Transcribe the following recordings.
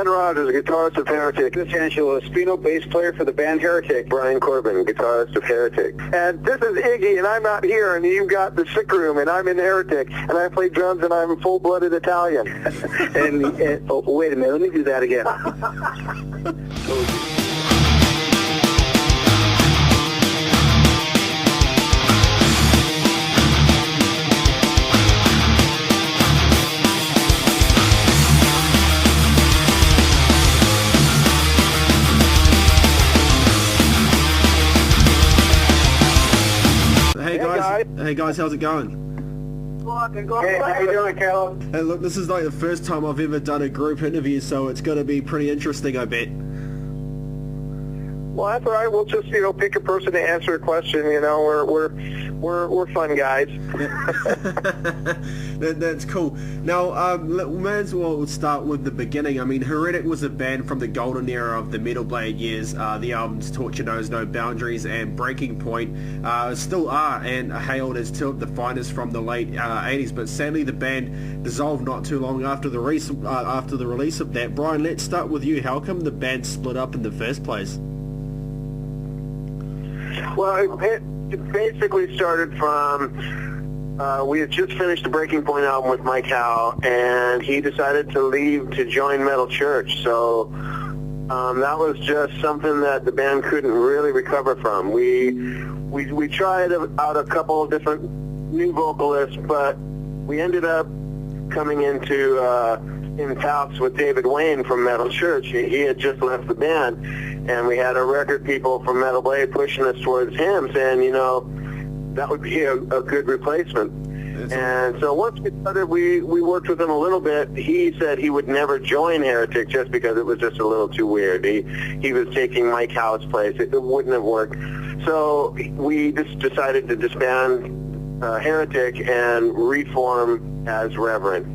Glenn Rogers, guitarist of Heretic. This is Angelo Espino, bass player for the band Heretic. Brian Korban, guitarist of Heretic. And this is Iggy, and I'm out here, and you've got the sick room, and I'm in Heretic, and I play drums, and I'm full-blooded Italian. Oh, wait a minute, let me do that again. Hey guys, how's it going? Hey, how you doing, Caleb? Hey, look, this is like the first time I've ever done a group interview, so it's going to be pretty interesting, I bet. Well, that's all right. We'll just, pick a person to answer a question. We're fun guys. That's cool. Now, may as well start with the beginning. I mean, Heretic was a band from the golden era of the Metalblade years. The albums Torture Knows No Boundaries and Breaking Point still are and are hailed as two of the finest from the late 80s. But sadly, the band dissolved not too long after the release of that. Brian, let's start with you. How come the band split up in the first place? Well, it basically started from, we had just finished the Breaking Point album with Mike Howe, and he decided to leave to join Metal Church. So that was just something that the band couldn't really recover from. We tried out a couple of different new vocalists, but we ended up coming into in talks with David Wayne from Metal Church. He had just left the band, and we had our record people from Metalblade pushing us towards him, saying, that would be a good replacement. And so once we started, we worked with him a little bit. He said he would never join Heretic just because it was just a little too weird. He was taking Mike Howe's place. It wouldn't have worked. So we just decided to disband Heretic and reform as Reverend.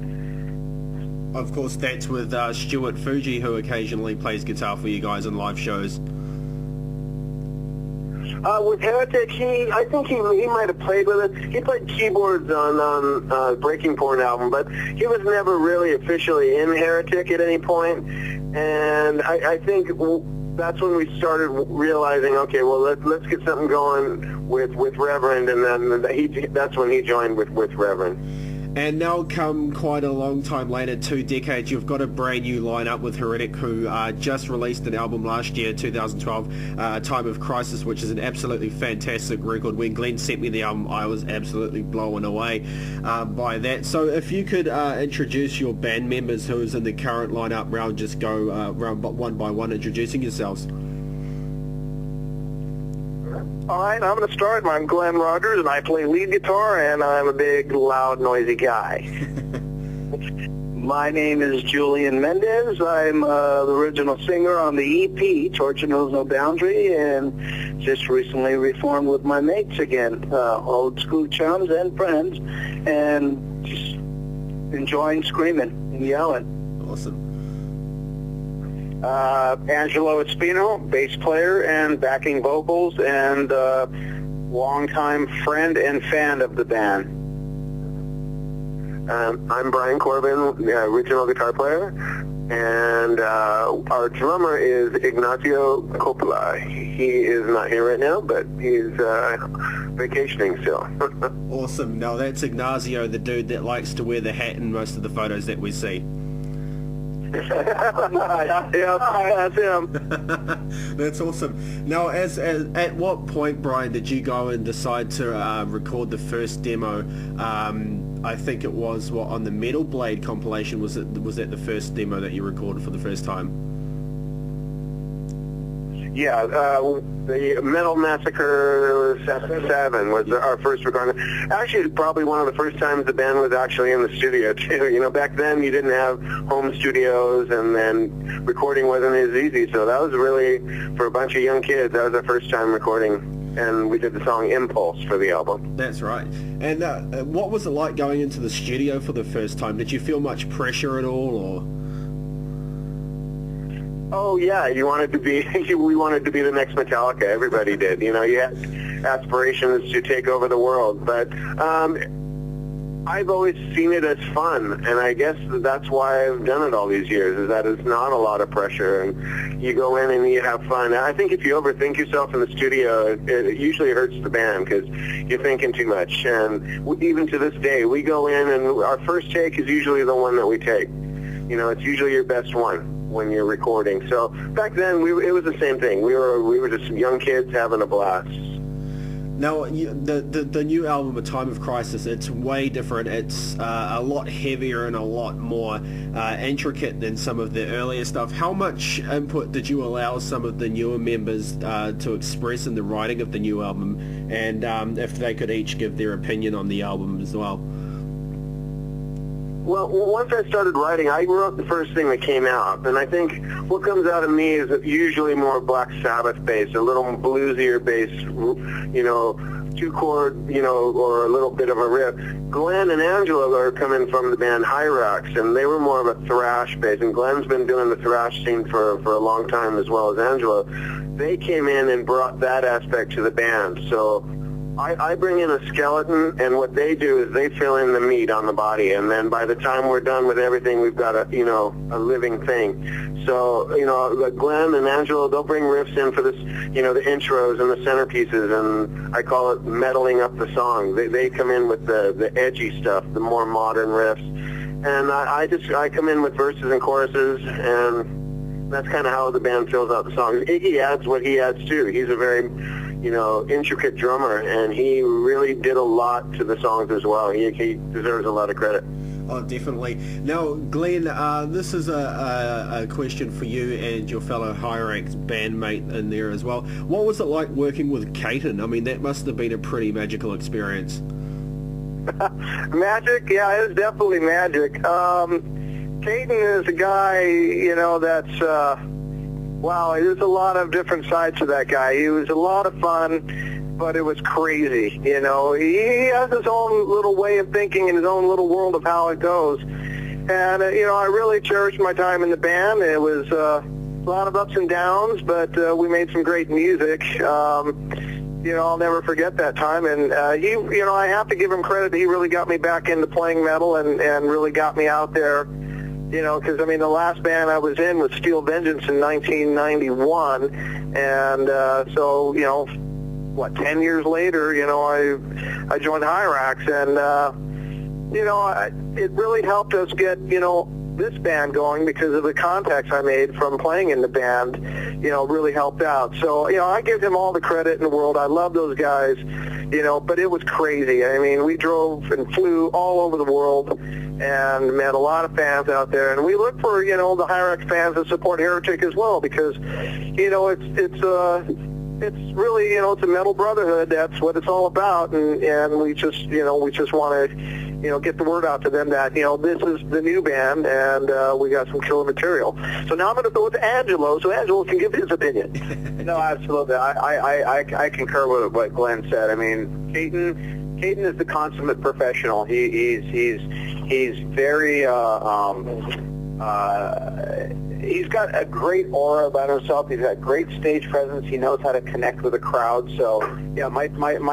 Of course, that's with Stuart Fuji, who occasionally plays guitar for you guys on live shows. With Heretic, I think he might have played with it. He played keyboards on Breaking Point album, but he was never really officially in Heretic at any point. And I think that's when we started realizing, okay, well, let's get something going with Reverend, and then that's when he joined with Reverend. And now come quite a long time later, 2 decades, you've got a brand new lineup with Heretic, who just released an album last year, 2012, Time of Crisis, which is an absolutely fantastic record. When Glenn sent me the album, I was absolutely blown away by that. So if you could introduce your band members who's in the current lineup round, just go round one by one, introducing yourselves. All right, I'm going to start. I'm Glenn Rogers, and I play lead guitar, and I'm a big, loud, noisy guy. My name is Julian Mendez. I'm the original singer on the EP, Torture Knows No Boundary, and just recently reformed with my mates again, old school chums and friends, and just enjoying screaming and yelling. Awesome. Angelo Espino, bass player and backing vocals, and longtime friend and fan of the band. I'm Brian Korban, the original guitar player, and our drummer is Ignazio Coppola. He is not here right now, but he's vacationing still. Awesome. Now that's Ignazio, the dude that likes to wear the hat in most of the photos that we see. Yeah, that's him. That's awesome. Now, at what point, Brian, did you go and decide to record the first demo? I think it was on the Metalblade compilation. Was that the first demo that you recorded for the first time? Yeah, the Metal Massacre 7 was our first recording. Actually, probably one of the first times the band was actually in the studio, too. Back then you didn't have home studios, and then recording wasn't as easy. So that was really, for a bunch of young kids, that was our first time recording. And we did the song Impulse for the album. That's right. And what was it like going into the studio for the first time? Did you feel much pressure at all, or...? Oh yeah, we wanted to be the next Metallica. Everybody did. You had aspirations to take over the world, but I've always seen it as fun, and I guess that's why I've done it all these years, is that it's not a lot of pressure, and you go in and you have fun. I think if you overthink yourself in the studio, it usually hurts the band, because you're thinking too much. And even to this day, we go in, and our first take is usually the one that we take. You know, it's usually your best one when you're recording. So back then, it was the same thing. We were just young kids having a blast. Now, the new album, A Time of Crisis, it's way different. It's a lot heavier and a lot more intricate than some of the earlier stuff. How much input did you allow some of the newer members to express in the writing of the new album? And if they could each give their opinion on the album as well. Well, once I started writing, I wrote the first thing that came out, and I think what comes out of me is usually more Black Sabbath based, a little bluesier based, you know, 2-chord, you know, or a little bit of a riff. Glenn and Angelo are coming from the band Heretic, and they were more of a thrash base, and Glenn's been doing the thrash scene for a long time as well as Angelo. They came in and brought that aspect to the band, so I bring in a skeleton, and what they do is they fill in the meat on the body, and then by the time we're done with everything, we've got a living thing. So, you know, Glenn and Angelo, they'll bring riffs in for this, you know, the intros and the centerpieces, and I call it medaling up the song. They come in with the edgy stuff, the more modern riffs, and I come in with verses and choruses, and that's kind of how the band fills out the songs. Iggy adds what he adds too. He's a very, you know, intricate drummer, and he really did a lot to the songs as well. He deserves a lot of credit. Oh, definitely. Now, Glenn, this is a question for you and your fellow Heretic bandmate in there as well. What was it like working with Caton? I mean, that must have been a pretty magical experience. Magic? Yeah, it was definitely magic. Caton is a guy, you know, that's... wow, there's a lot of different sides to that guy. He was a lot of fun, but it was crazy. You know, he has his own little way of thinking and his own little world of how it goes. And, you know, I really cherished my time in the band. It was a lot of ups and downs, but we made some great music. You know, I'll never forget that time. And he, you know, I have to give him credit. He really got me back into playing metal and really got me out there. You know, because, I mean, the last band I was in was Steel Vengeance in 1991, and so, you know, 10 years later, you know, I joined Heretic, and, you know, it really helped us get, you know, this band going because of the contacts I made from playing in the band, you know, really helped out. So, you know, I give him all the credit in the world. I love those guys, you know, but it was crazy. I mean, we drove and flew all over the world and met a lot of fans out there, and we look for, you know, the Heretic fans to support Heretic as well, because, you know, it's really, you know, it's a metal brotherhood. That's what it's all about, and we just, you know, we just want to, you know, get the word out to them that, you know, this is the new band, and we got some killer material. So now I'm going to go with Angelo, so Angelo can give his opinion. No, absolutely. I concur with what Glenn said. I mean, Caton is the consummate professional. He's very he's got a great aura about himself. He's got great stage presence. He knows how to connect with a crowd. So yeah, my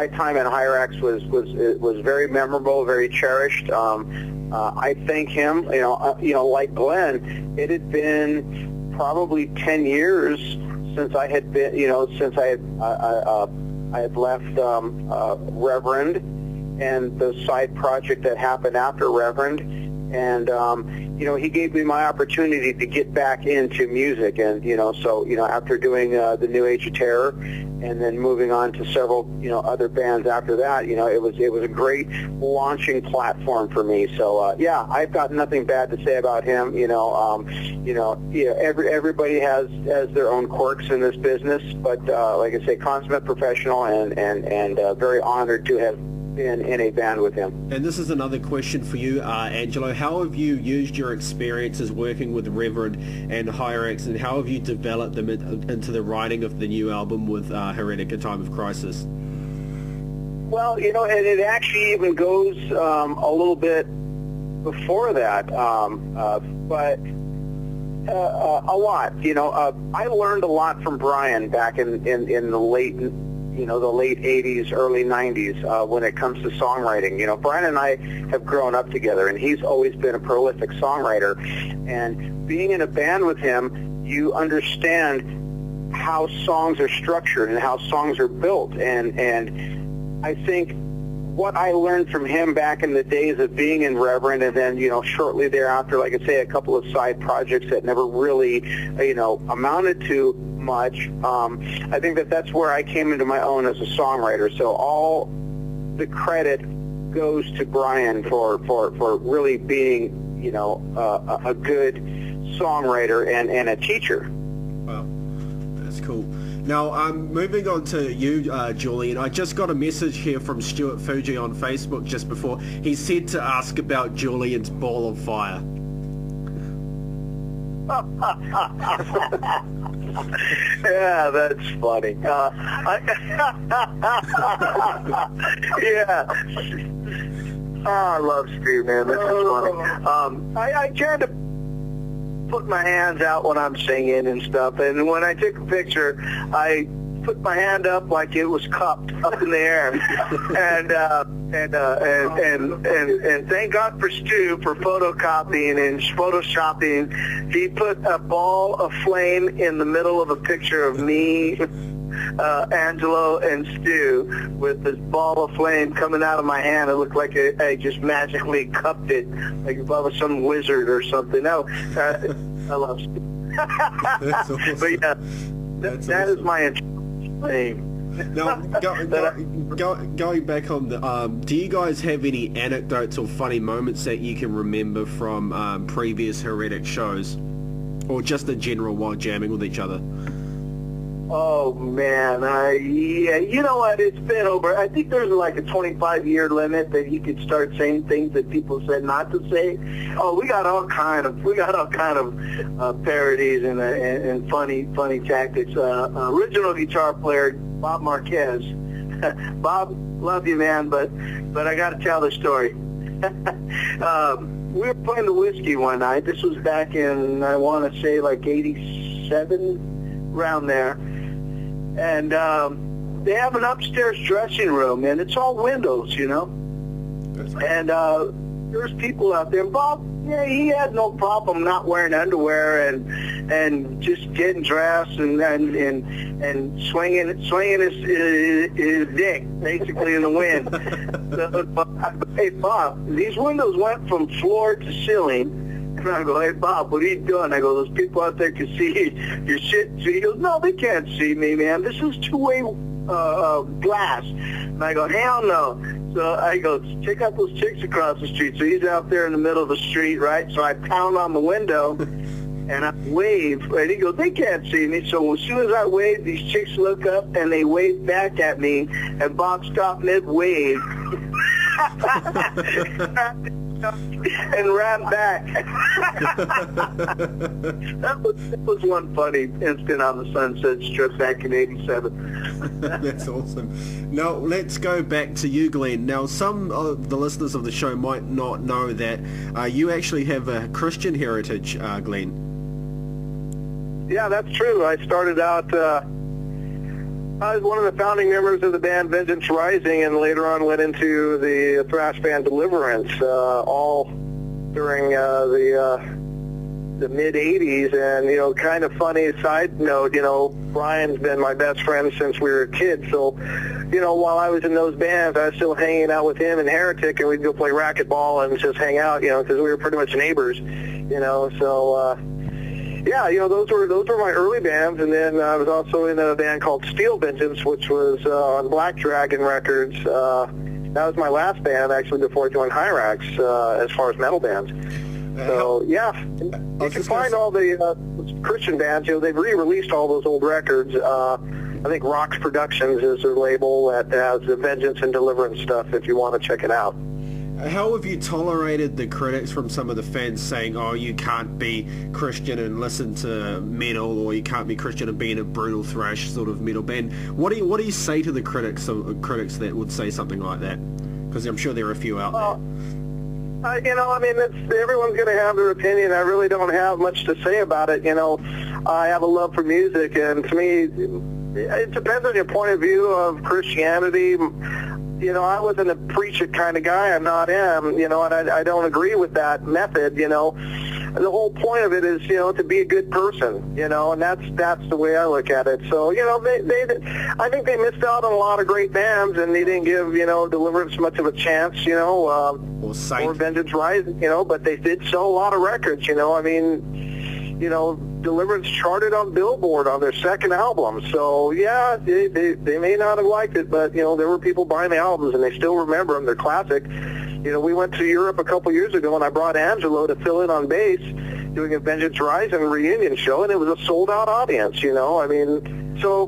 time at Heretic was very memorable, very cherished. I thank him. You know, like Glenn, it had been probably 10 years since I had been, you know, since I had left Reverend and the side project that happened after Reverend, and you know, he gave me my opportunity to get back into music, and you know, so you know, after doing the New Age of Terror, and then moving on to several, you know, other bands after that, you know, it was a great launching platform for me. So yeah, I've got nothing bad to say about him. You know, everybody has their own quirks in this business, but like I say, consummate professional, and very honored to have been in a band with him. And this is another question for you, Angelo. How have you used your experiences working with Reverend and Heretic, and how have you developed them into the writing of the new album with Heretic, A Time of Crisis? Well, you know, and it actually even goes a little bit before that, but a lot. You know, I learned a lot from Brian back in the late the late 80s, early 90s when it comes to songwriting. Brian and I have grown up together, and he's always been a prolific songwriter. And being in a band with him, you understand how songs are structured and how songs are built. And I think what I learned from him back in the days of being in Reverend, and then, shortly thereafter, like I say, a couple of side projects that never really, amounted to much, I think that's where I came into my own as a songwriter. So all the credit goes to Brian for really being, a good songwriter and a teacher. Wow, that's cool. Now, moving on to you, Julian, I just got a message here from Stuart Fuji on Facebook just before. He said to ask about Julian's ball of fire. Yeah, that's funny. Yeah. I love Steve, man. This is funny. I tend to put my hands out when I'm singing and stuff, and when I take a picture, I put my hand up like it was cupped up in the air, and thank God for Stu for photocopying and photoshopping. He put a ball of flame in the middle of a picture of me, Angelo, and Stu, with this ball of flame coming out of my hand. It looked like I just magically cupped it, like if I was some wizard or something. No, I love Stu. That's awesome. But yeah, that is my flame. Now, going back on the, do you guys have any anecdotes or funny moments that you can remember from previous Heretic shows, or just in general while jamming with each other? Oh man, yeah, you know what? It's been over. I think there's like a 25-year limit that you could start saying things that people said not to say. Oh, we got all kind of parodies and funny tactics. Original guitar player Bob Marquez. Bob, love you, man, but I got to tell the story. We were playing the Whiskey one night. This was back in, I want to say, like 87, around there. And they have an upstairs dressing room, and it's all windows, And there's people out there. And Bob, yeah, he had no problem not wearing underwear and just getting dressed and swinging his dick basically in the wind. Hey, Bob, these windows went from floor to ceiling. And I go, hey, Bob, what are you doing? I go, those people out there can see your shit. So he goes, no, they can't see me, man. This is two-way glass. And I go, hell no. So I go, check out those chicks across the street. So he's out there in the middle of the street, right? So I pound on the window, and I wave. And he goes, they can't see me. So as soon as I wave, these chicks look up, and they wave back at me. And Bob stopped mid-wave. And ran back. that was one funny instant on the Sunset Strip back in '87. That's awesome. Now let's go back to you, Glenn. Now some of the listeners of the show might not know that you actually have a Christian heritage, Glenn. Yeah, that's true. I started out. I was one of the founding members of the band Vengeance Rising, and later on went into the thrash band Deliverance, all during the mid-'80s. And, kind of funny side note, Brian's been my best friend since we were kids. So, while I was in those bands, I was still hanging out with him and Heretic, and we'd go play racquetball and just hang out, because we were pretty much neighbors, so... Yeah, those were my early bands, and then I was also in a band called Steel Vengeance, which was on Black Dragon Records. That was my last band, actually, before I joined Hyrax, as far as metal bands. So, yeah, you can find all the Christian bands. They've re-released all those old records. I think Rox Productions is their label that has the Vengeance and Deliverance stuff if you want to check it out. How have you tolerated the critics from some of the fans saying, oh, you can't be Christian and listen to metal, or you can't be Christian and be in a brutal thrash sort of metal band? What do you say to the critics that would say something like that? Because I'm sure there are a few out there. Everyone's going to have their opinion. I really don't have much to say about it. I have a love for music, and to me, it depends on your point of view of Christianity. You know, I wasn't a preach it kind of guy. I'm not am, you know, and I don't agree with that method, you know. The whole point of it is, you know, to be a good person, you know, and that's the way I look at it. So, you know, I think they missed out on a lot of great bands, and they didn't give, you know, Deliverance much of a chance, you know, or Vengeance Rising, you know, but they did sell a lot of records, you know. I mean, you know, Deliverance charted on Billboard on their second album. So, yeah, they may not have liked it, but, you know, there were people buying the albums, and they still remember them. They're classic. You know, we went to Europe a couple years ago, and I brought Angelo to fill in on bass, doing a Vengeance Rising reunion show, and it was a sold-out audience, you know. I mean, so,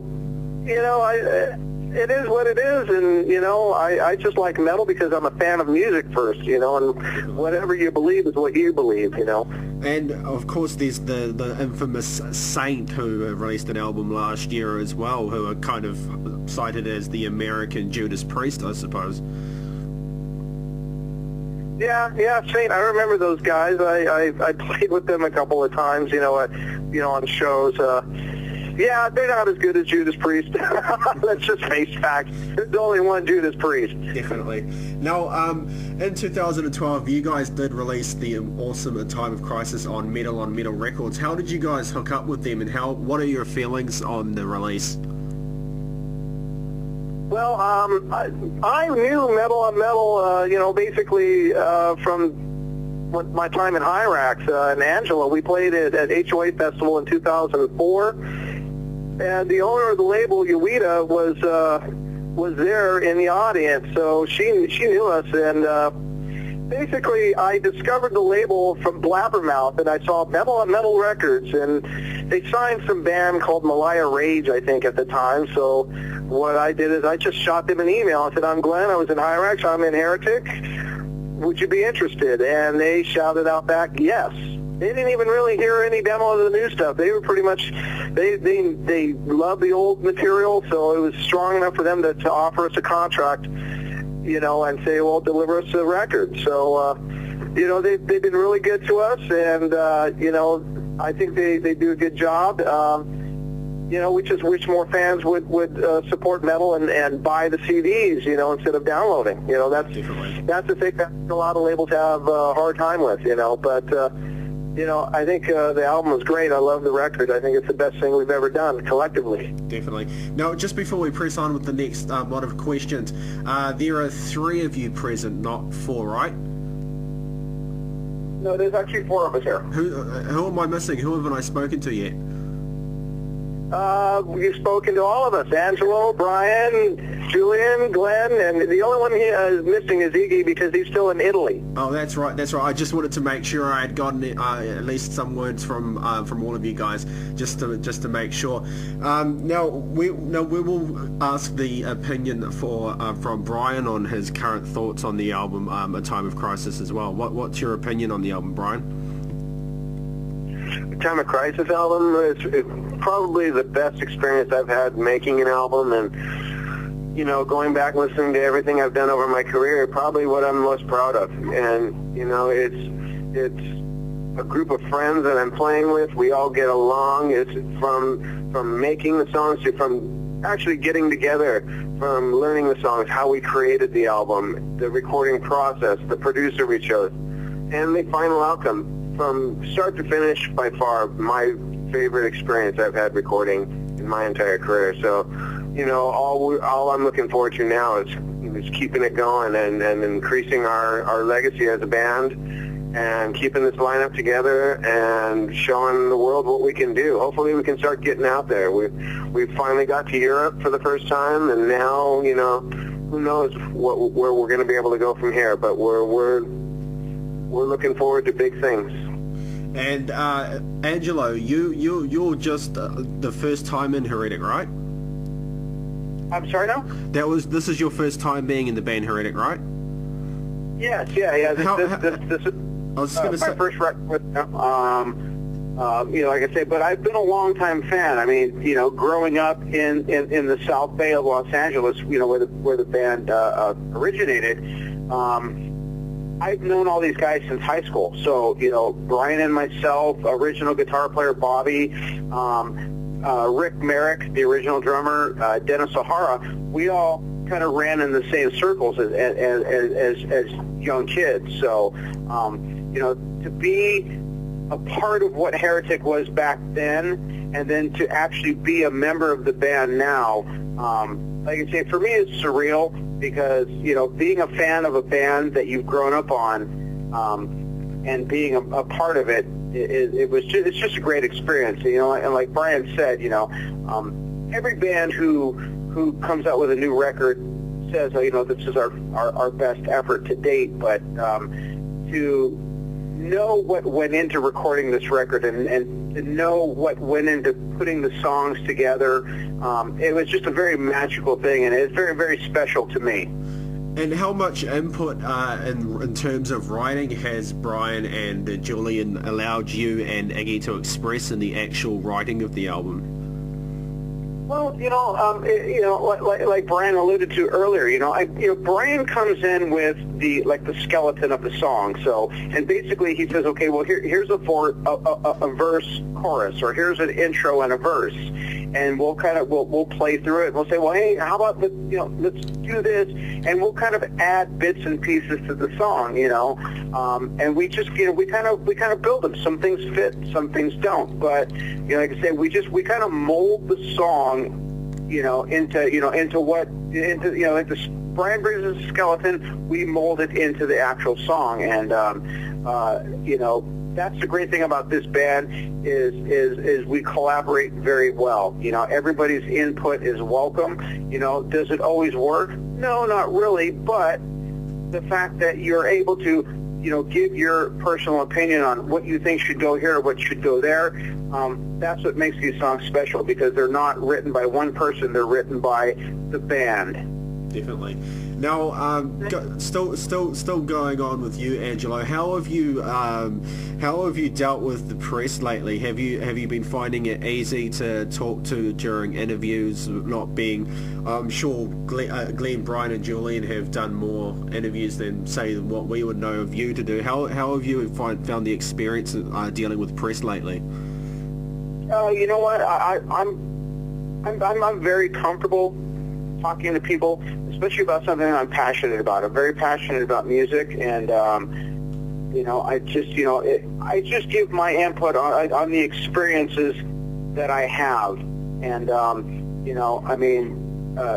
you know, it is what it is, and, you know, I just like metal because I'm a fan of music first, you know, and whatever you believe is what you believe, you know. And, of course, there's the infamous Saint, who released an album last year as well, who are kind of cited as the American Judas Priest, I suppose. Yeah, Saint. I remember those guys. I played with them a couple of times, you know, on shows. Yeah, they're not as good as Judas Priest. Let's just face facts. There's only one Judas Priest. Definitely. Now, in 2012, you guys did release the awesome A Time of Crisis on Metal Records. How did you guys hook up with them, and what are your feelings on the release? Well, I knew Metal on Metal, you know, basically from my time in Hyrax and Angelo. We played at HOA Festival in 2004, and the owner of the label, Yuita, was there in the audience, so she knew us, and basically I discovered the label from Blabbermouth, and I saw Metal on Metal Records, and they signed some band called Malaya Rage, I think, at the time. So what I did is I just shot them an email. I said, I'm Glenn, I was in Hyrax, I'm in Heretic, would you be interested? And they shouted out back, yes. They didn't even really hear any demo of the new stuff. They were pretty much, they loved the old material, so it was strong enough for them to offer us a contract, you know, and say, well, deliver us a record. So, you know, they've been really good to us, and, you know, I think they do a good job. You know, we just wish more fans would support metal and buy the CDs, you know, instead of downloading. You know, that's the thing that a lot of labels have a hard time with, you know. But, you know, I think the album was great. I love the record. I think it's the best thing we've ever done collectively. Definitely. Now, just before we press on with the next lot of questions, there are 3 of you present, not 4, right? No, there's actually 4 of us here. Who am I missing? Who haven't I spoken to yet? You've spoken to all of us, Angelo, Brian, Julian, Glenn, and the only one he is missing is Iggy because he's still in Italy. Oh, that's right. I just wanted to make sure I had gotten at least some words from all of you guys, just to make sure. Now we will ask the opinion from Brian on his current thoughts on the album, A Time of Crisis as well. What's your opinion on the album, Brian? Time of Crisis album is probably the best experience I've had making an album, and, you know, going back and listening to everything I've done over my career, probably what I'm most proud of. And, you know, it's a group of friends that I'm playing with. We all get along. It's from making the songs to from actually getting together, from learning the songs, how we created the album, the recording process, the producer we chose, and the final outcome. From start to finish, by far, my favorite experience I've had recording in my entire career. So, you know, all I'm looking forward to now is keeping it going and increasing our legacy as a band and keeping this lineup together and showing the world what we can do. Hopefully we can start getting out there. We finally got to Europe for the first time, and now, you know, who knows where we're going to be able to go from here, but we're looking forward to big things. And Angelo, you're just the first time in Heretic, right? I'm sorry now? This is your first time being in the band Heretic, right? Yes, yeah. This is my first record with them. You know, like I say, but I've been a long-time fan. I mean, you know, growing up in the South Bay of Los Angeles, you know, where the band originated. I've known all these guys since high school. So, Brian and myself, original guitar player Bobby, Rick Merrick, the original drummer, Dennis O'Hara, we all kind of ran in the same circles as young kids. So, to be a part of what Heretic was back then, and then to actually be a member of the band now, like I say, for me it's surreal, because, being a fan of a band that you've grown up on, and being a part of it, it's just a great experience, and like Brian said, every band who comes out with a new record says, this is our best effort to date, but to know what went into recording this record and to know what went into putting the songs together, it was just a very magical thing, and it's very, very special to me. And how much input in terms of writing has Brian and Julian allowed you and Iggy to express in the actual writing of the album? Well, like Brian alluded to earlier, Brian comes in with the skeleton of the song. So, and basically he says, okay, well here's a verse, chorus, or here's an intro and a verse, and we'll play through it. And we'll say, well, hey, how about let's do this, and we'll kind of add bits and pieces to the song, and we just we kind of build them. Some things fit, some things don't. But like I say, we kind of mold the song, into Brian brings us a skeleton, we mold it into the actual song, and that's the great thing about this band is we collaborate very well. Everybody's input is welcome. Does it always work? No, not really, but the fact that you're able to give your personal opinion on what you think should go here or what should go there, that's what makes these songs special, because they're not written by one person, they're written by the band. Definitely. Now, still going on with you, Angelo. How have you dealt with the press lately? Have you been finding it easy to talk to during interviews? Not being, I'm sure Glenn, Brian, and Julian have done more interviews than say what we would know of you to do. How have you found the experience dealing with press lately? You know what? I'm very comfortable talking to people, especially about something I'm passionate about. I'm very passionate about music, and I just give my input on the experiences that I have, and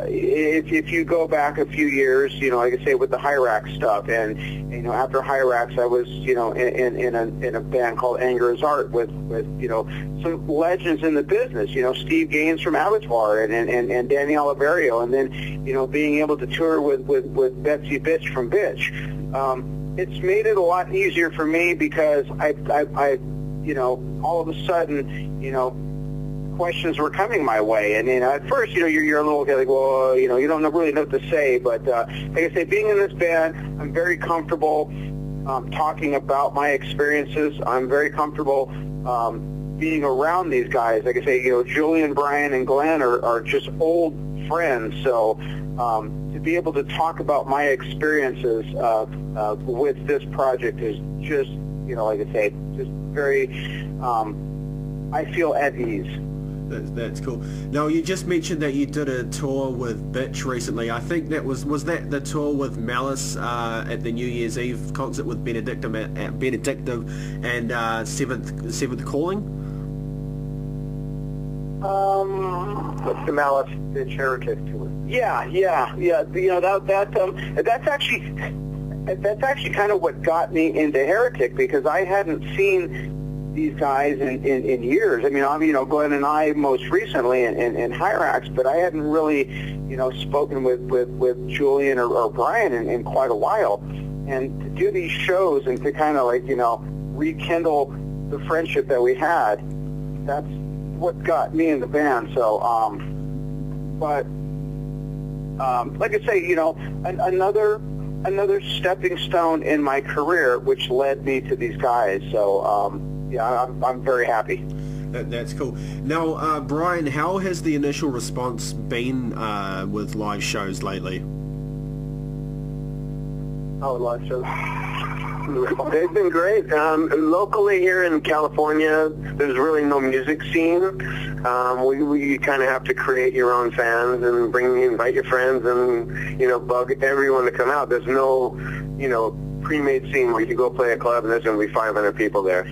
if you go back a few years, like I say, with the Heretic stuff, and after Heretic, I was in a band called Anger is Art with some legends in the business, Steve Gaines from Abattoir and Danny Oliverio, and then being able to tour with Betsy Bitch from Bitch. It's made it a lot easier for me, because I all of a sudden questions were coming my way, and at first you're a little like, well, you don't really know what to say, but like I say, being in this band, I'm very comfortable talking about my experiences. I'm very comfortable being around these guys. Like I say, Julian, Brian, and Glenn are just old friends, so to be able to talk about my experiences with this project is just, like I say, just very, I feel at ease. That's cool. Now, you just mentioned that you did a tour with Bitch recently. I think that was that the tour with Malice at the New Year's Eve concert with Benedictive and Seventh Calling? What's the Malice Bitch Heretic tour? Yeah. That's actually kind of what got me into Heretic, because I hadn't seen these guys in years. I mean, Glenn and I most recently in Heretic, but I hadn't really, spoken with Julian or Brian in quite a while. And to do these shows and to kind of rekindle the friendship that we had, that's what got me in the band. So, like I say, another stepping stone in my career, which led me to these guys. So, I'm very happy. That's cool. Now, Brian, how has the initial response been with live shows lately? How are live shows? They've been great. Locally here in California, there's really no music scene. We kind of have to create your own fans and invite your friends and, bug everyone to come out. There's no, pre-made scene where you go play a club and there's going to be 500 people there.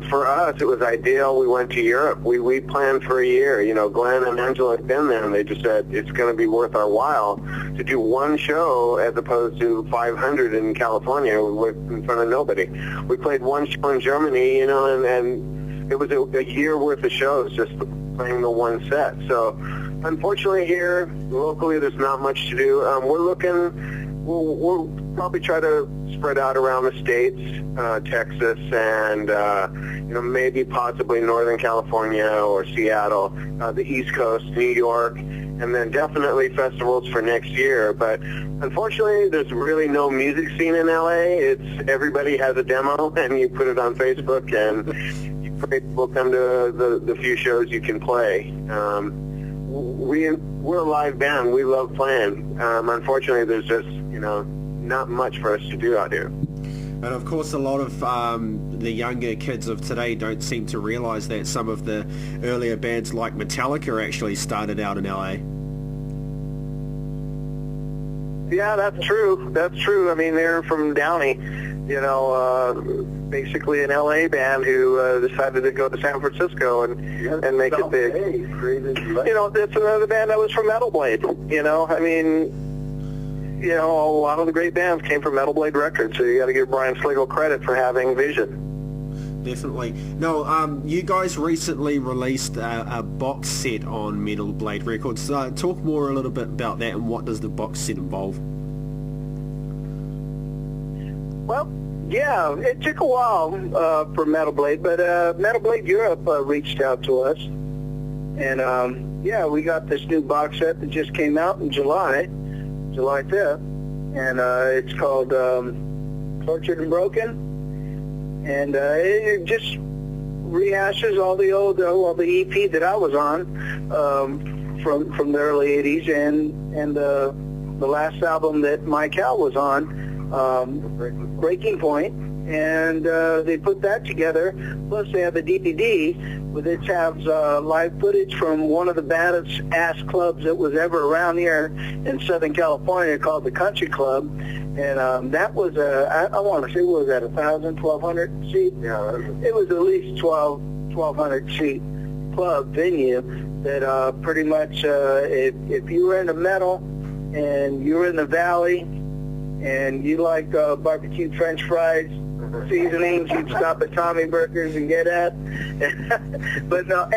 For us, it was ideal. We went to Europe. We planned for a year. Glenn and Angelo had been there, and they just said it's going to be worth our while to do one show as opposed to 500 in California in front of nobody. We played one show in Germany, and it was a year worth of shows just playing the one set. So unfortunately here, locally, there's not much to do. We'll probably try to spread out around the states, Texas, and maybe possibly Northern California or Seattle, the East Coast, New York, and then definitely festivals for next year. But unfortunately, there's really no music scene in LA. It's everybody has a demo, and you put it on Facebook, and you pray people come to the few shows you can play. We're a live band. We love playing. Unfortunately, there's just not much for us to do out here. And of course, a lot of the younger kids of today don't seem to realize that some of the earlier bands like Metallica actually started out in LA. Yeah, that's true. That's true. I mean, they're from Downey, basically an LA band who decided to go to San Francisco and make it big. That's another band that was from Metalblade. A lot of the great bands came from Metalblade Records, so you got to give Brian Sligo credit for having vision. Definitely. No, you guys recently released a box set on Metalblade Records. Talk more a little bit about that, and what does the box set involve? Well, yeah, it took a while for Metalblade, but Metalblade Europe reached out to us, and we got this new box set that just came out in July 5th, and it's called Tortured and Broken, and it just rehashes all the old the EP that I was on from the early 80s, and the last album that Mike Cal was on, Breaking Point, and they put that together. Plus they have a DVD which has live footage from one of the baddest ass clubs that was ever around here in Southern California called the Country Club, and that was I want to say, what was that, 1,200 seat? Yeah, it was at least 1,200 seat club venue that pretty much if you were into metal and you were in the Valley and you like barbecue French fries, seasonings, you'd stop at Tommy Burgers and get at. But no,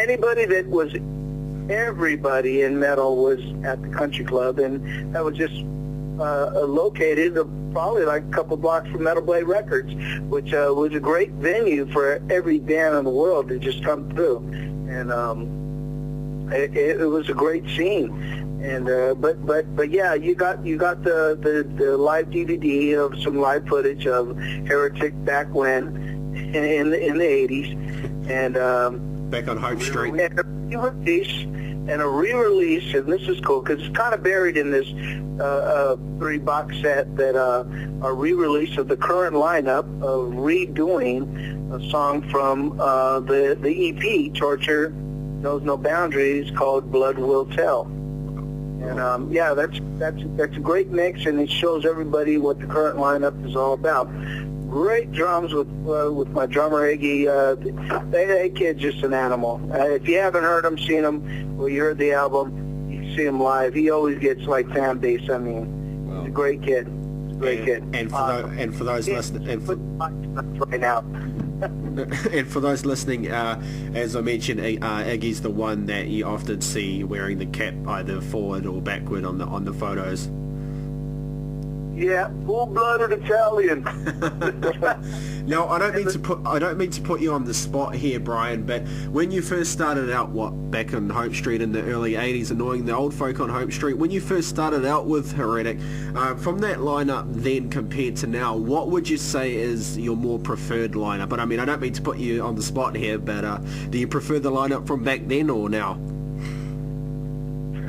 everybody in metal was at the Country Club, and that was just located probably like a couple blocks from Metalblade Records, which was a great venue for every band in the world to just come through, and it was a great scene. And but yeah, you got the live DVD of some live footage of Heretic back when in the 80s, and back on Hope Street. And a re-release, and this is cool because it's kind of buried in this 3-box set, that a re-release of the current lineup of redoing a song from the EP Torture Knows No Boundaries called Blood Will Tell. And that's a great mix, and it shows everybody what the current lineup is all about. Great drums with my drummer Iggy. That kid's just an animal. If you haven't heard him, seen him, or you heard the album, you see him live. He always gets like fan base. I mean, he's a great kid. And for those listening, right now. And for those listening, as I mentioned, Iggy's the one that you often see wearing the cap either forward or backward on the photos. Yeah, full-blooded Italian. Now, I don't mean to put you on the spot here, Brian, but when you first started out, back on Hope Street in the early 80s, annoying the old folk on Hope Street, when you first started out with Heretic, from that lineup then compared to now, what would you say is your more preferred lineup? And I mean, I don't mean to put you on the spot here, but do you prefer the lineup from back then or now?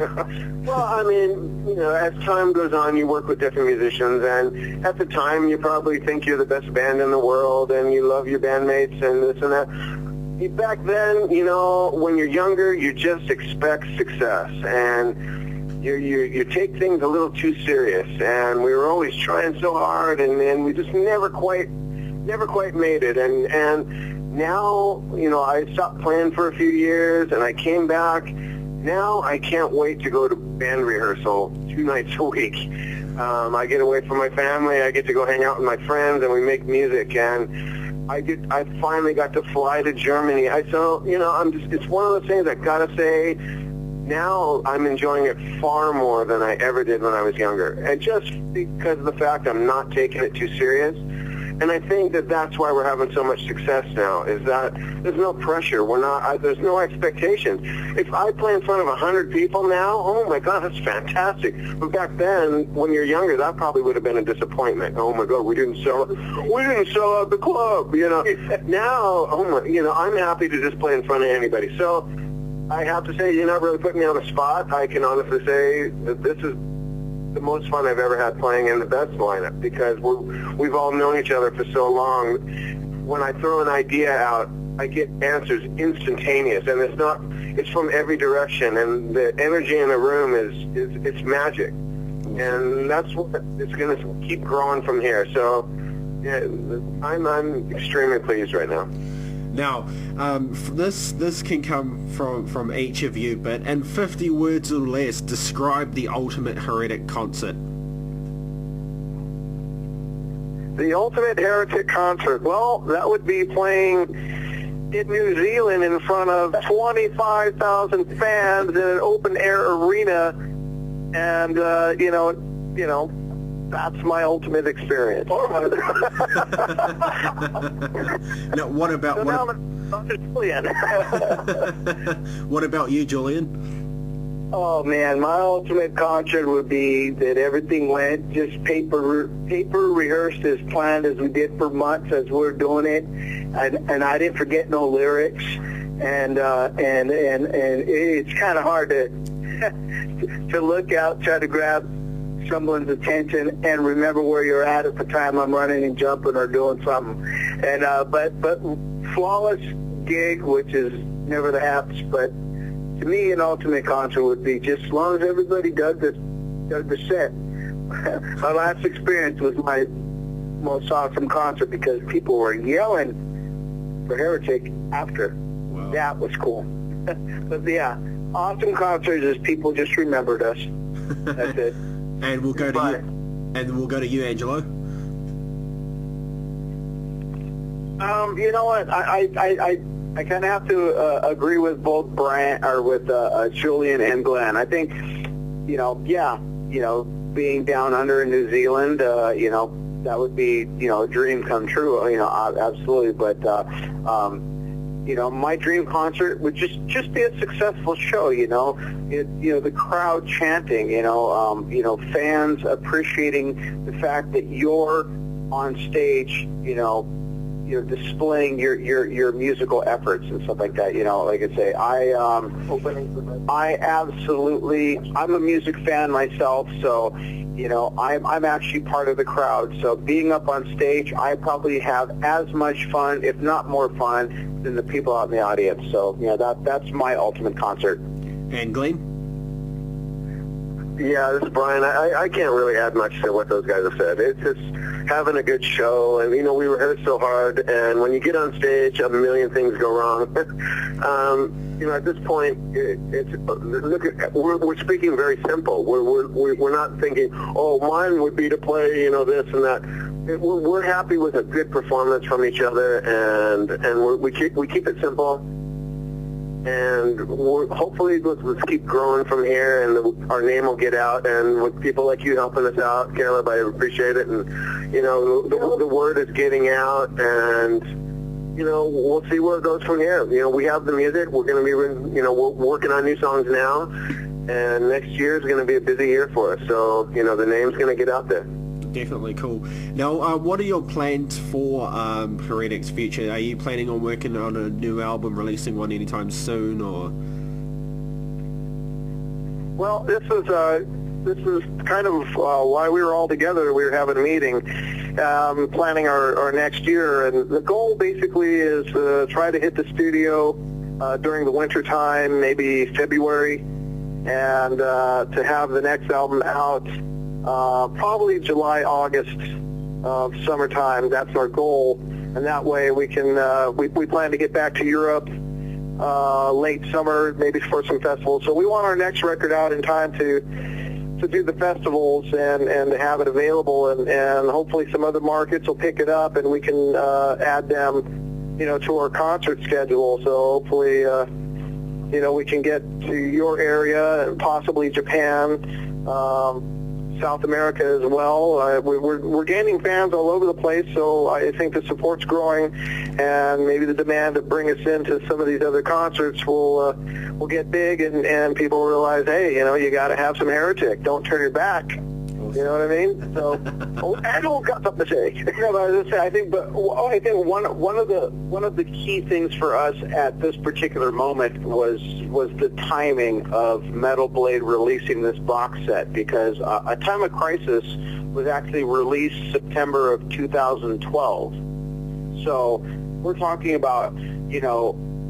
Well, I mean, as time goes on, you work with different musicians, and at the time, you probably think you're the best band in the world, and you love your bandmates and this and that. Back then, when you're younger, you just expect success, and you take things a little too serious, and we were always trying so hard, and we just never quite made it, and now, I stopped playing for a few years, and I came back. Now I can't wait to go to band rehearsal 2 nights a week. I get away from my family. I get to go hang out with my friends, and we make music. And I finally got to fly to Germany. It's one of those things I gotta say. Now I'm enjoying it far more than I ever did when I was younger, and just because of the fact I'm not taking it too serious. And I think that's why we're having so much success now, is that there's no pressure. There's no expectation. If I play in front of 100 people now, oh my God, that's fantastic. But back then, when you're younger, that probably would have been a disappointment. Oh my God, we didn't sell out the club, Now, I'm happy to just play in front of anybody. So I have to say, you're not really putting me on the spot. I can honestly say that this is the most fun I've ever had playing in the best lineup, because we've all known each other for so long. When I throw an idea out, I get answers instantaneous, and it's from every direction, and the energy in the room it's magic, and that's what it's going to keep growing from here. So yeah, I'm extremely pleased right now. Now, this can come from each of you, but in 50 words or less, describe the ultimate Heretic concert. The ultimate Heretic concert, well, that would be playing in New Zealand in front of 25,000 fans in an open-air arena, and, that's my ultimate experience. Now, what about what about you, Julian? Oh man, my ultimate concert would be that everything went just paper rehearsed as planned as we did for months as we're doing it, and I didn't forget no lyrics, and it's kind of hard to to look out, try to grab someone's attention and remember where you're at the time I'm running and jumping or doing something. And but flawless gig, which is never the haps, but to me an ultimate concert would be just as long as everybody dug the set. My last experience was my most awesome concert because people were yelling for Heretic after. Wow. That was cool. But yeah, awesome concerts is people just remembered us. That's it. And we'll go to you. And we'll go to you, Angelo. You know what? I kind of have to agree with both Brian or with Julian and Glenn. I think, being down under in New Zealand, that would be, a dream come true. Absolutely. But my dream concert would just be a successful show. The crowd chanting. Fans appreciating the fact that you're on stage. Displaying your musical efforts and stuff like that. Like I say, I'm a music fan myself, so I'm actually part of the crowd. So being up on stage, I probably have as much fun, if not more fun, than the people out in the audience. So that's my ultimate concert. And Glenn? Yeah, this is Brian. I can't really add much to what those guys have said. It's just having a good show, and we rehearse so hard, and when you get on stage, a million things go wrong. At this point, we're speaking very simple. We're not thinking, mine would be to play, this and that. We're happy with a good performance from each other, and we keep it simple. And hopefully let's keep growing from here, and our name will get out, and with people like you helping us out, Caleb, I appreciate it, and the word is getting out, and we'll see where it goes from here. We have the music. We're going to be we're working on new songs now, and next year is going to be a busy year for us. So the name's going to get out there. Definitely cool. Now, what are your plans for Heretic's future? Are you planning on working on a new album, releasing one anytime soon, or? Well, this is kind of why we were all together. We were having a meeting, planning our next year, and the goal basically is to try to hit the studio during the winter time, maybe February, and to have the next album out probably July, August, summertime. That's our goal, and that way we can we plan to get back to Europe late summer, maybe for some festivals. So we want our next record out in time to do the festivals and to have it available, and hopefully some other markets will pick it up and we can add them, to our concert schedule. So hopefully, we can get to your area and possibly Japan, South America as well. We're gaining fans all over the place, so I think the support's growing, and maybe the demand to bring us into some of these other concerts will get big, and people realize, hey, you got to have some Heretic. Don't turn your back. You know what I mean? So, Angelo got something to say. No, but I was going to say, I think one of the key things for us at this particular moment was the timing of Metalblade releasing this box set, because A Time of Crisis was actually released September of 2012. So we're talking about,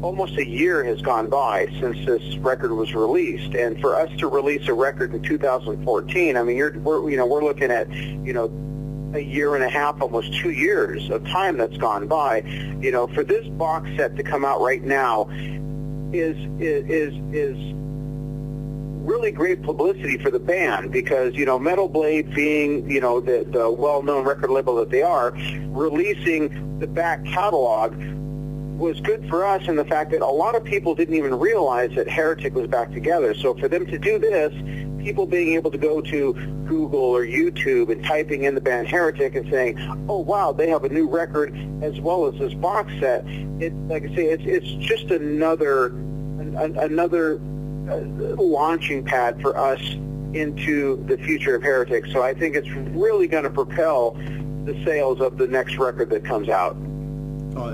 almost a year has gone by since this record was released, and for us to release a record in 2014, I mean, we're looking at, a year and a half, almost 2 years of time that's gone by. For this box set to come out right now is really great publicity for the band, because Metalblade, being the well-known record label that they are, releasing the back catalog was good for us in the fact that a lot of people didn't even realize that Heretic was back together. So for them to do this, people being able to go to Google or YouTube and typing in the band Heretic and saying, oh wow, they have a new record as well as this box set, like I say, it's just another launching pad for us into the future of Heretic. So I think it's really going to propel the sales of the next record that comes out. Oh,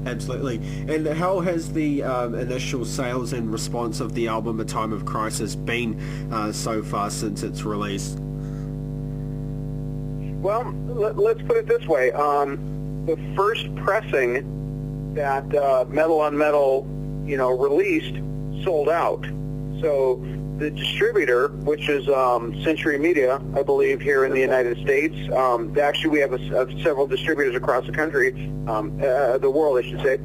absolutely. And how has the initial sales and response of the album A Time of Crisis been so far since its release? Well, let's put it this way. The first pressing that Metal on Metal, released, sold out. So the distributor, which is Century Media, I believe, here in the United States. Actually, we have several distributors across the country, the world, I should say.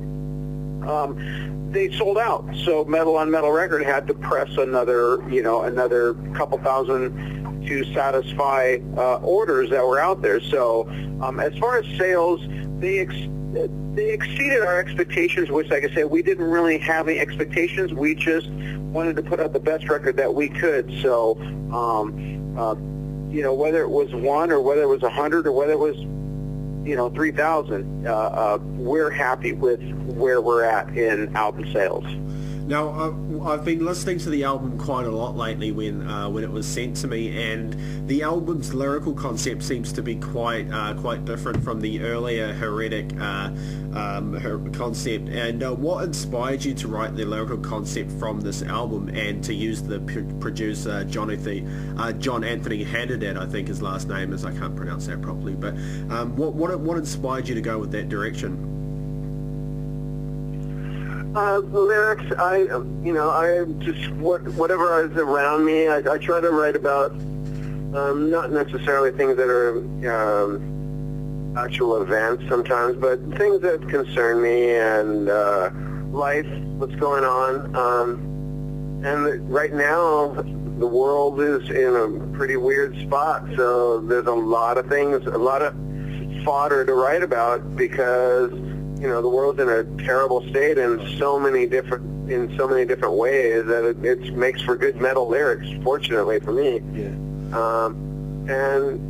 They sold out. So Metal on Metal Record had to press another couple thousand to satisfy orders that were out there. So as far as sales, they exceeded our expectations, which, like I said, we didn't really have any expectations. We just wanted to put out the best record that we could. So, whether it was 1 or whether it was 100 or whether it was, 3,000, we're happy with where we're at in album sales. Now, I've been listening to the album quite a lot lately when it was sent to me, and the album's lyrical concept seems to be quite different from the earlier Heretic concept. And what inspired you to write the lyrical concept from this album and to use the producer John Anthony Handedat, I think his last name is, I can't pronounce that properly, but what inspired you to go with that direction? The lyrics, I just, whatever is around me, I try to write about, not necessarily things that are actual events sometimes, but things that concern me and life, what's going on. And right now, the world is in a pretty weird spot, so there's a lot of things, a lot of fodder to write about, because the world's in a terrible state in so many different ways that it makes for good metal lyrics, fortunately for me. Yeah. And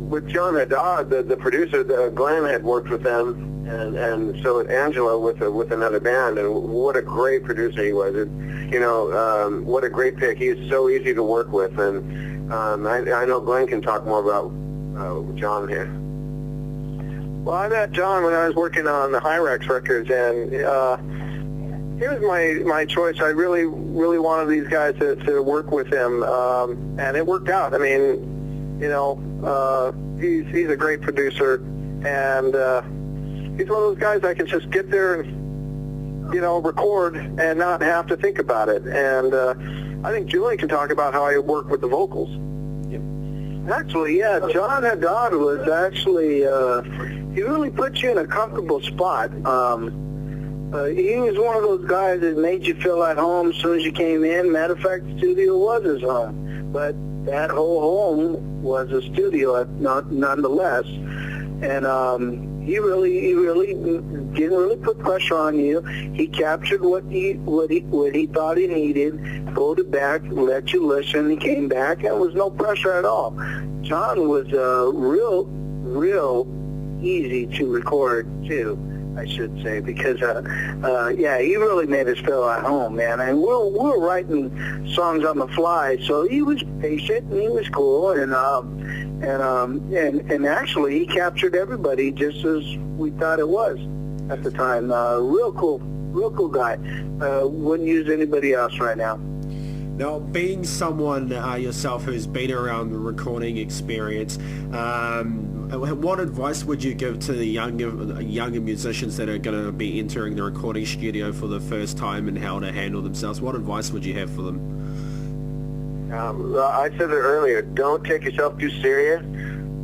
with John Haddad, the producer, Glenn had worked with them, and so had Angelo with another band, and what a great producer he was. What a great pick. He's so easy to work with, and I know Glenn can talk more about John here. Well, I met John when I was working on the Hyrex records, and he was my choice. I really wanted these guys to work with him, and it worked out. I mean, you know, he's a great producer, and he's one of those guys I can just get there and, you know, record and not have to think about it. And I think Julian can talk about how I work with the vocals. Yep. Actually, yeah, John Haddad was actually, he really put you in a comfortable spot. He was one of those guys that made you feel at home as soon as you came in. Matter of fact, the studio was his home. But that whole home was a studio, nonetheless. And he really didn't really put pressure on you. He captured what he thought he needed, pulled it back, let you listen. He came back, and there was no pressure at all. John was real easy to record too, I should say, because yeah, he really made us feel at home, man. And we were writing songs on the fly, so he was patient and he was cool, and actually he captured everybody just as we thought it was at the time. Real cool guy. Wouldn't use anybody else right now. Now, being someone yourself who's been around the recording experience, what advice would you give to the younger musicians that are going to be entering the recording studio for the first time and how to handle themselves? What advice would you have for them? I said it earlier, don't take yourself too serious.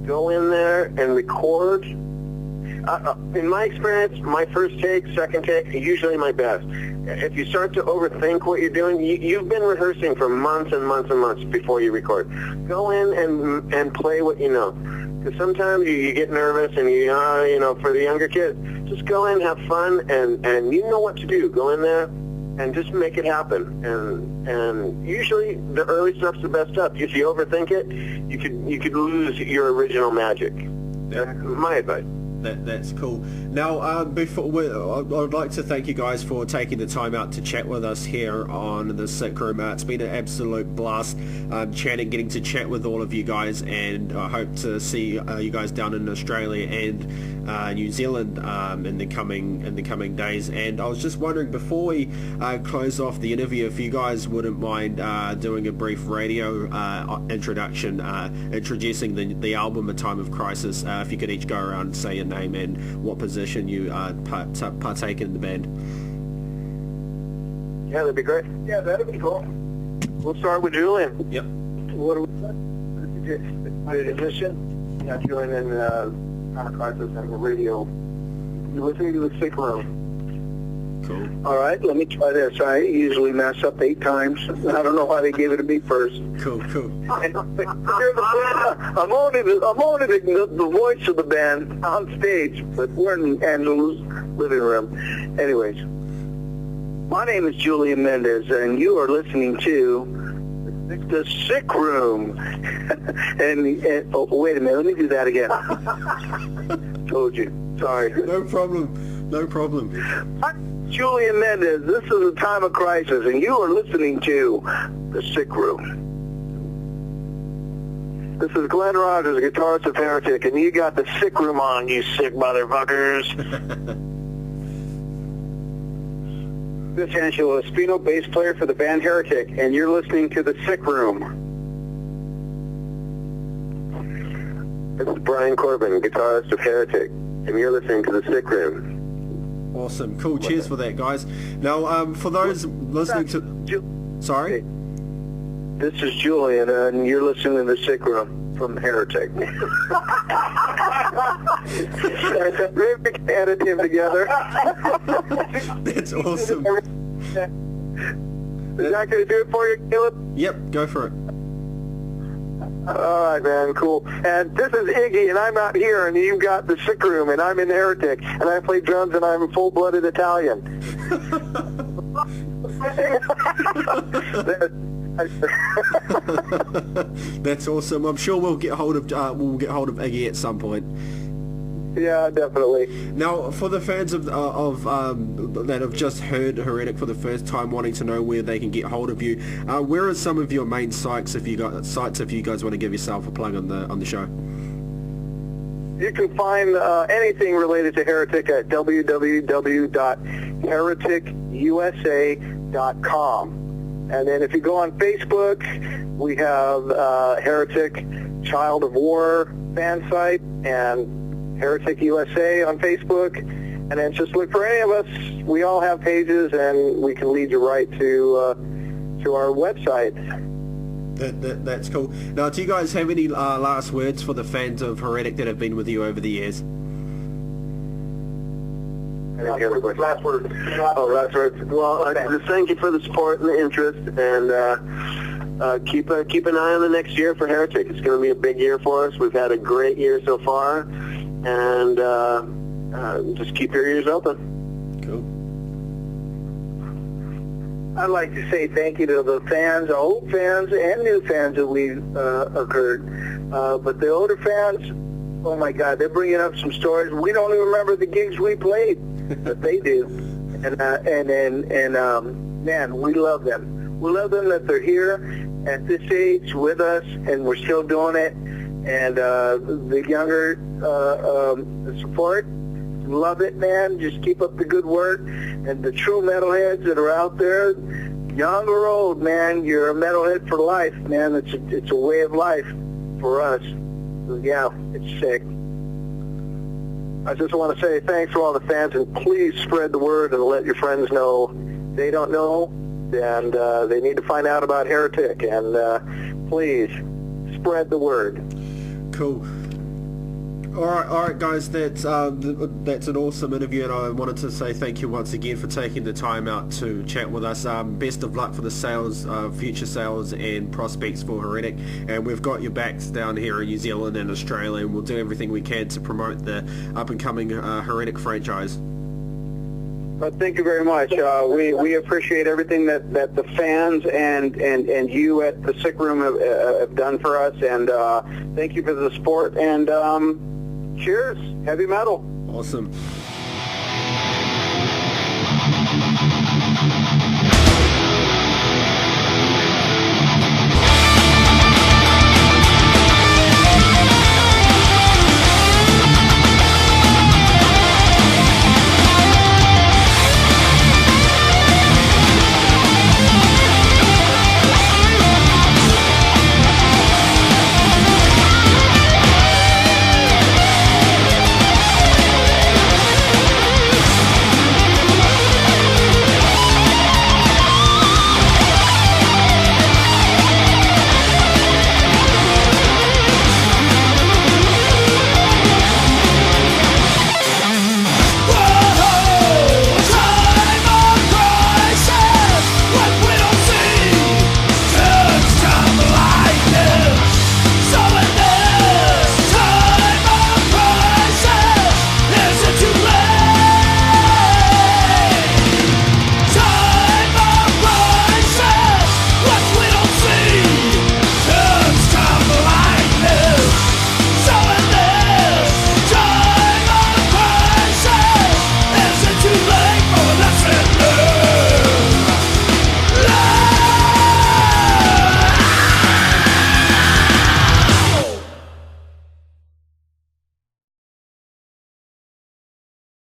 Go in there and record. In my experience, my first take, second take, are usually my best. If you start to overthink what you're doing, you've been rehearsing for months and months and months before you record. Go in and play what you know. Because sometimes you get nervous and you know, for the younger kids, just go in, have fun, and you know what to do. Go in there and just make it happen. And usually the early stuff's the best stuff. If you overthink it, you could lose your original magic. That's my advice. That's cool. Now, I'd like to thank you guys for taking the time out to chat with us here on the Sick Room. It's been an absolute blast getting to chat with all of you guys, and I hope to see you guys down in Australia and New Zealand in the coming days. And I was just wondering, before we close off the interview, if you guys wouldn't mind doing a brief radio introduction, introducing the album A Time of Crisis. If you could each go around and say your name and what position you partake in the band. Yeah, that'd be great. Yeah, that'd be cool. We'll start with Julian. Yep. What do we my musician? Yeah, Julian in Time of Crisis and the radio. You're listening to the Sick Room. Cool. All right, let me try this. I usually mess up 8 times. I don't know why they gave it to me first. Cool. I'm only the voice of the band on stage, but we're in Angelo's living room. Anyways, my name is Julian Mendez, and you are listening to the Sick Room. and oh, wait a minute, let me do that again. Told you. Sorry. No problem. I'm Julian Mendez. This is A Time of Crisis, and you are listening to the Sick Room. This is Glenn Rogers, guitarist of Heretic, and you got the Sick Room on, you sick motherfuckers. This is Angelo Espino, bass player for the band Heretic, and you're listening to the Sick Room. This is Brian Korban, guitarist of Heretic, and you're listening to the Sick Room. Awesome. Cool. Cheers for that, guys. Now, for those listening to... Sorry? This is Julian, and you're listening to the Sick Room from Heretic. We can edit him together. That's awesome. Is that going to do it for you, Caleb? Yep, go for it. All right, man, cool. And this is Iggy, and I'm out here, and you've got the Sick Room, and I'm in Heretic, and I play drums, and I'm full-blooded Italian. That's awesome. I'm sure we'll get hold of Iggy at some point. Yeah, definitely. Now, for the fans of that have just heard Heretic for the first time, wanting to know where they can get hold of you, where are some of your main sites if you guys want to give yourself a plug on the show? You can find anything related to Heretic at www.heretic.com. hereticusa.com. And then if you go on Facebook, we have Heretic Child of War fan site and Heretic USA on Facebook. And then just look for any of us. We all have pages, and we can lead you right to our website. That's cool. Now, do you guys have any last words for the fans of Heretic that have been with you over the years? Last words. Oh, last words. Well, just thank you for the support and the interest, and keep an eye on the next year for Heretic. It's going to be a big year for us. We've had a great year so far, and just keep your ears open. Cool. I'd like to say thank you to the fans, old fans and new fans that we've occurred. But the older fans, oh my God, they're bringing up some stories. We don't even remember the gigs we played, but they do. And man, we love them. We love them that they're here at this age with us, and we're still doing it. And the younger support, love it, man. Just keep up the good work. And the true metalheads that are out there, young or old, man, you're a metalhead for life, man. It's a way of life for us. So, yeah, it's sick. I just want to say thanks to all the fans, and please spread the word and let your friends know they don't know, and they need to find out about Heretic. And please spread the word. Cool. All right, guys. That's an awesome interview, and I wanted to say thank you once again for taking the time out to chat with us. Best of luck for the sales, future sales, and prospects for Heretic. And we've got your backs down here in New Zealand and Australia, and we'll do everything we can to promote the up and coming Heretic franchise. Thank you very much. We appreciate everything that the fans and you at the Sick Room have done for us, and thank you for the support, and cheers, heavy metal. Awesome.